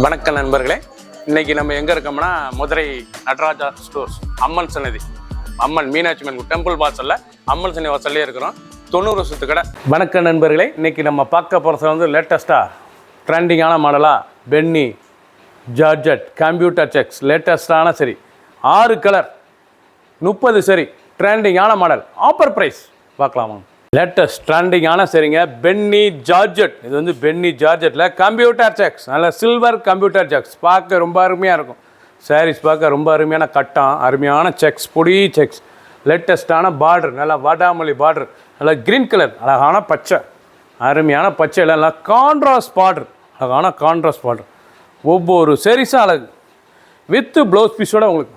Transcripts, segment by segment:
வணக்கம் நண்பர்களே, இன்னைக்கு நம்ம எங்கே இருக்கோம்னா மதுரை நடராஜா ஸ்டோர்ஸ் அம்மன் சன்னதி, அம்மன் மீனாட்சி அம்மன் டெம்பிள் வாசலில் அம்மன் சன்னதி வாசல்லே இருக்கிறோம். 90 வருஷத்து கடை. வணக்கம் நண்பர்களே, இன்னைக்கு நம்ம பார்க்க போகிறது வந்து லேட்டஸ்ட்டாக ட்ரெண்டிங்கான மாடலாக பென்னி ஜார்ஜெட் கம்ப்யூட்டர் செக்ஸ் லேட்டஸ்ட்டான சரி 6 கலர் 30 சரி ட்ரெண்டிங்கான மாடல் ஆஃபர் ப்ரைஸ் பார்க்கலாமா? லேட்டஸ்ட் ட்ரெண்டிங்கான சரிங்க பென்னி ஜார்ஜெட். இது வந்து பென்னி ஜார்ஜெட்டில் கம்ப்யூட்டர் செக்ஸ், நல்ல சில்வர் கம்ப்யூட்டர் செக்ஸ், பார்க்க ரொம்ப அருமையாக இருக்கும். சாரீஸ் பார்க்க ரொம்ப அருமையான கட்டம், அருமையான செக்ஸ், பொடி செக்ஸ், லேட்டஸ்ட்டான பார்டர், நல்லா வாடாமல்லி பார்டர், நல்லா க்ரீன் கலர், அழகான பச்சை, அருமையான பச்சையில் நல்லா கான்ட்ராஸ்ட் பார்டர், அழகான கான்ட்ராஸ்ட் பார்டர். ஒவ்வொரு சாரீஸும் அழகு வித்து ப்ளவுஸ் பீஸோட. உங்களுக்கு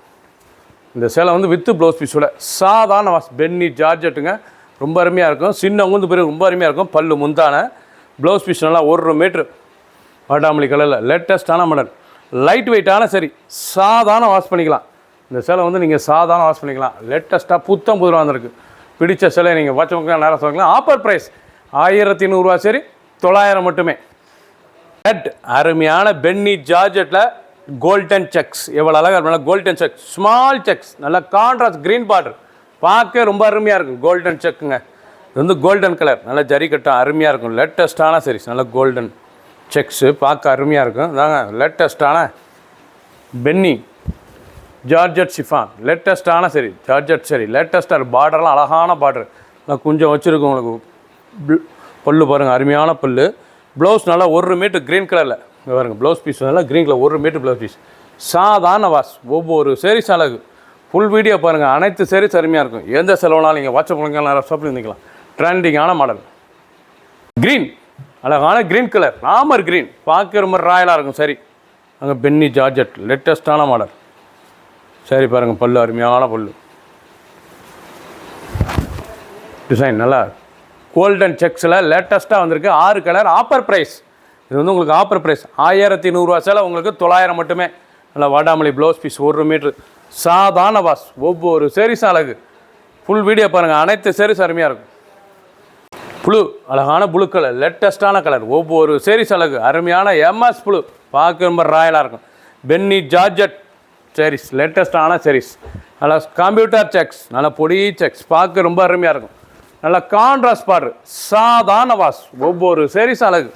இந்த சேலை வந்து வித்து ப்ளவுஸ் பீஸோட சாதாரண பென்னி ஜார்ஜெட்டுங்க, ரொம்ப அருமையாக இருக்கும். சின்ன உங்குந்து பிறகு ரொம்ப அருமையாக இருக்கும். பல்லு முந்தான ப்ளவுஸ் பீஸ் நல்லா 1 மீட்ரு வாடாமல்லி கலரில் லேட்டஸ்ட்டான மாடல், லைட் வெயிட்டான சரி, சாதாரண வாஷ் பண்ணிக்கலாம். இந்த சேலை வந்து நீங்கள் சாதாரண வாஷ் பண்ணிக்கலாம். லேட்டஸ்ட்டாக புத்தம் புதுராக வந்திருக்கு. பிடிச்ச சேலை நீங்கள் வாட்ச் பண்ணிக்கலாம், நேரம் சொல்லிக்கலாம். ஆஃபர் ப்ரைஸ் 1100 சரி 900 மட்டுமே. ரெட் அருமையான பென்னி ஜார்ஜெட்டில் கோல்டன் செக்ஸ், எவ்வளோ அழகாக இருக்கும். கோல்டன் செக்ஸ், ஸ்மால் செக்ஸ், நல்லா கான்ட்ராஸ்ட் க்ரீன் பார்டர், பார்க்க ரொம்ப அருமையாக இருக்கும். கோல்டன் செக்குங்க, இது வந்து கோல்டன் கலர், நல்லா ஜரி கட்டம் அருமையாக இருக்கும். லேட்டஸ்ட்டான சரீஸ், நல்லா கோல்டன் செக்ஸு, பார்க்க அருமையாக இருக்கும். அதாங்க லேட்டஸ்ட்டான பென்னி ஜார்ஜெட் ஷிஃபான், லேட்டஸ்ட்டான சரி ஜார்ஜெட் சரி, லேட்டஸ்ட்டாக பார்டர்லாம் அழகான பார்டர், நான் கொஞ்சம் வச்சுருக்கோம். உங்களுக்கு பல்லு பாருங்கள், அருமையான பல்லு. ப்ளவுஸ் நல்லா 1 மீட்ரு க்ரீன் கலரில் பாருங்கள். ப்ளவுஸ் பீஸ் நல்லா green colour 1 metre blouse piece, சாதாரண வாஷ். ஒவ்வொரு சாரீஸ் அழகு. ஃபுல் வீடியோ பாருங்கள், அனைத்து சாரீஸ் அருமையாக இருக்கும். எந்த செலவுனாலும் நீங்கள் வாட்ஸ்அப் பண்ணுங்கள், நிறைய ஷாப்பில் இருந்துக்கலாம். ட்ரெண்டிங்கான மாடல் க்ரீன், அழகான க்ரீன் கலர், ராமர் க்ரீன், பார்க்க ரொம்ப ராயலாக இருக்கும். சரி அங்கே பென்னி ஜார்ஜெட் லேட்டஸ்ட்டான மாடல். சரி பாருங்கள், பல்லு அருமையான பல்லு, டிசைன் நல்லா கோல்டன் செக்ஸில் லேட்டஸ்ட்டாக வந்திருக்கு. 6 கலர் ஆஃபர் ப்ரைஸ். இது வந்து உங்களுக்கு ஆஃபர் ப்ரைஸ் 1100 சேலை உங்களுக்கு 900 மட்டுமே. நல்லா வாடாமல்லி ப்ளவுஸ் பீஸ் 1 மீட்ரு, சாதாரண வாஷ். ஒவ்வொரு சாரீஸும் அழகு. ஃபுல் வீடியோ பாருங்கள், அனைத்து சாரீஸ் அருமையாக இருக்கும். ப்ளூ, அழகான ப்ளூ கலர், லேட்டஸ்ட்டான கலர், ஒவ்வொரு சாரீஸ் அழகு. அருமையான எம்எஸ் ப்ளூ, பார்க்க ரொம்ப ராயலாக இருக்கும். பென்னி ஜார்ஜெட் சாரீஸ், லேட்டஸ்ட்டான சாரீஸ், நல்லா கம்ப்யூட்டர் செக்ஸ், நல்லா பொடி செக்ஸ், பார்க்க ரொம்ப அருமையாக இருக்கும். நல்லா கான்ட்ராஸ்ட் பார்டர், சாதாரண வாஷ். ஒவ்வொரு சாரீஸ் அழகு,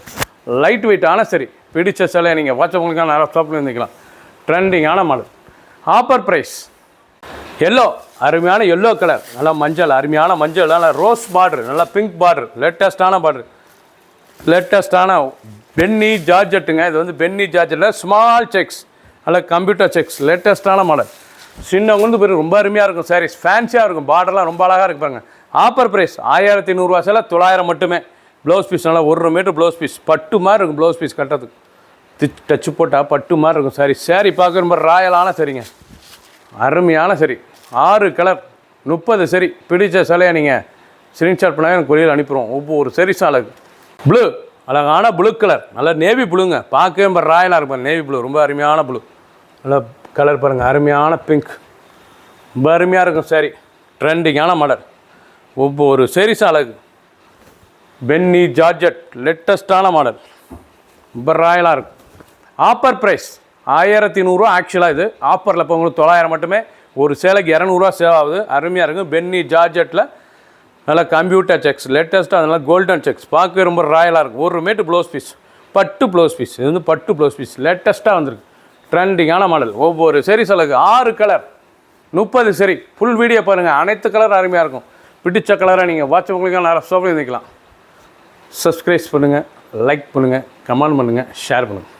லைட் வெயிட்டான சரி. பிடிச்ச சிலையை நீங்கள் வாட்ஸ்அப் பண்ணிக்கலாம், நிறைய ஷாப்பில் இருந்துக்கலாம். ட்ரெண்டிங்கான மாடல் ஆஃபர் ப்ரைஸ். எல்லோ, அருமையான எல்லோ கலர், நல்லா மஞ்சள், அருமையான மஞ்சள், நல்லா ரோஸ் பார்டர், நல்லா பிங்க் பார்டர், லேட்டஸ்ட்டான பார்டர், லேட்டஸ்ட்டான பென்னி ஜார்ஜெட்டுங்க. இது வந்து பென்னி ஜார்ஜெட்டில் ஸ்மால் செக்ஸ், நல்லா கம்ப்யூட்டர் செக்ஸ், லேட்டஸ்ட்டான மாடல். சின்னவங்க வந்து பேர் ரொம்ப அருமையாக இருக்கும். சாரீஸ் ஃபேன்சியாக இருக்கும், பார்டர்லாம் ரொம்ப அழகாக இருக்கு பாருங்க. ஆஃபர் ப்ரைஸ் 1100 சேலை 900 மட்டுமே. ப்ளவுஸ் பீஸ் நல்லா 1 மீட்டர் ப்ளவுஸ் பீஸ், பட்டு மாதிரி இருக்கும். ப்ளவுஸ் பீஸ் கட்டுறதுக்கு டச்சு போட்டால் பட்டு மாதிரி இருக்கும். சாரி பார்க்க ரொம்ப ராயலான சரிங்க, அருமையான சரி. 6 கலர் 30 சரி. பிடிச்ச சிலையை நீங்கள் ஸ்க்ரீன்ஷாட் பண்ணால் எனக்கு கொரியர் அனுப்பிடுவோம். ஒவ்வொரு சரிஸும் அழகு. ப்ளூ, அழகான ப்ளூ கலர், நல்லா நேவி ப்ளூங்க, பார்க்கவே ரொம்ப ராயலாக இருக்கும். நேவி ப்ளூ ரொம்ப அருமையான ப்ளூ, நல்லா கலர் பாருங்கள், அருமையான பிங்க், ரொம்ப அருமையாக இருக்கும். சரி ட்ரெண்டிங்கான மாடல், ஒவ்வொரு சரிஸும் அழகு. பென்னி ஜார்ஜெட் லேட்டஸ்ட்டான மாடல், ரொம்ப ராயலாக இருக்கும். Offer price 1100. ஆக்சுவலாக இது ஆஃபரில் இப்போ உங்களுக்கு 900 மட்டுமே. ஒரு சேலைக்கு 200 சேவ் ஆகுது. அருமையாக இருக்கும். பென்னி ஜார்ஜெட்டில் நல்லா கம்ப்யூட்டர் செக்ஸ், லேட்டஸ்ட்டாக நல்லா கோல்டன் செக்ஸ், பார்க்க ரொம்ப ராயலாக இருக்கும். 1 மீட்டர் ப்ளவுஸ் பீஸ், பட்டு ப்ளவுஸ் பீஸ், இது வந்து பட்டு ப்ளவுஸ் பீஸ், லேட்டஸ்ட்டாக வந்திருக்கு. ட்ரெண்டிங்கான மாடல். ஒவ்வொரு சரி அழகு. 6 கலர் 30 சரி. ஃபுல் வீடியோ பாருங்கள், அனைத்து கலர் அருமையாக இருக்கும். பிடிச்ச கலரை நீங்கள் வாட்ஸ்அப் உங்களுக்கு நிறைய ஷாப்பில் இருந்துக்கலாம். சப்ஸ்கிரைப் பண்ணுங்கள், லைக் பண்ணுங்கள், கமெண்ட் பண்ணுங்கள், ஷேர் பண்ணுங்கள்.